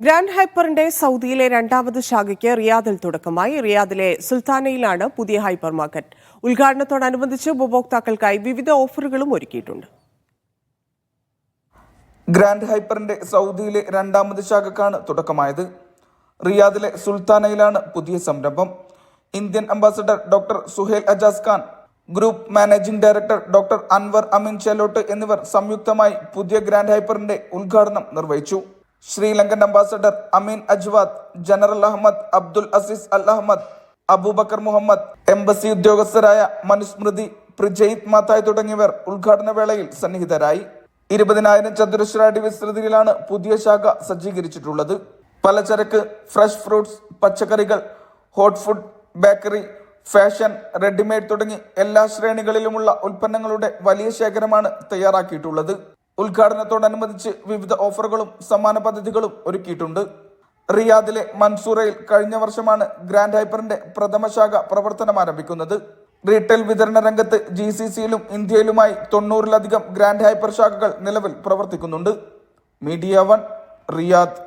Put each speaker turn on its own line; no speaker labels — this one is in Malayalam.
ഗ്രാൻഡ് ഹൈപ്പറിന്റെ സൗദിയിലെ രണ്ടാമത് ശാഖയ്ക്ക് റിയാദിൽ തുടക്കമായി. റിയാദിലെ സുൽത്താനയിലാണ് പുതിയ ഹൈപ്പർ മാർക്കറ്റ്. ഉദ്ഘാടനത്തോടനുബന്ധിച്ച് ഉപഭോക്താക്കൾക്കായി വിവിധ ഓഫറുകളും ഒരുക്കിയിട്ടുണ്ട്.
ഗ്രാൻഡ് ഹൈപ്പറിന്റെ സൗദിയിലെ രണ്ടാമത് ശാഖക്കാണ് തുടക്കമായത്. റിയാദിലെ സുൽത്താനയിലാണ് പുതിയ സംരംഭം. Indian ambassador doctor Suhel Ajaz Khan, group managing director doctor Anwar Ameen Chelot എന്നിവർ സംയുക്തമായി പുതിയ ഗ്രാൻഡ് ഹൈപ്പറിന്റെ ഉദ്ഘാടനം നിർവഹിച്ചു. Sri Lankan ambassador Ameen Ajwad, general Ahmed Abdul Aziz Al Ahmed, Abubakar Muhammad, embassy ഉദ്യോഗസ്ഥരായ മനുസ്മൃതി, പ്രിജയിത് മാത്തായ് തുടങ്ങിയവർ ഉദ്ഘാടന വേളയിൽ സന്നിഹിതരായി. 20,000 ചതുരശ്ര അടി വിസ്തൃതിയിലാണ് പുതിയ ശാഖ സജ്ജീകരിച്ചിട്ടുള്ളത്. പലചരക്ക്, ഫ്രഷ് ഫ്രൂട്ട്സ്, പച്ചക്കറികൾ, hot food, bakery, fashion, readymade തുടങ്ങി എല്ലാ ശ്രേണികളിലുമുള്ള ഉൽപ്പന്നങ്ങളുടെ വലിയ ശേഖരമാണ് തയ്യാറാക്കിയിട്ടുള്ളത്. ഉദ്ഘാടനത്തോടനുബന്ധിച്ച് വിവിധ ഓഫറുകളും സമ്മാന പദ്ധതികളും ഒരുക്കിയിട്ടുണ്ട്. റിയാദിലെ മൻസൂറയിൽ കഴിഞ്ഞ വർഷമാണ് ഗ്രാൻഡ് ഹൈപ്പറിന്റെ പ്രഥമ ശാഖ പ്രവർത്തനം ആരംഭിക്കുന്നത്. റീറ്റെയിൽ വിതരണ രംഗത്ത് GCCയിലും ഇന്ത്യയിലുമായി 90-ലധികം ഗ്രാൻഡ് ഹൈപ്പർ ശാഖകൾ നിലവിൽ പ്രവർത്തിക്കുന്നുണ്ട്. Media 1, Riyadh.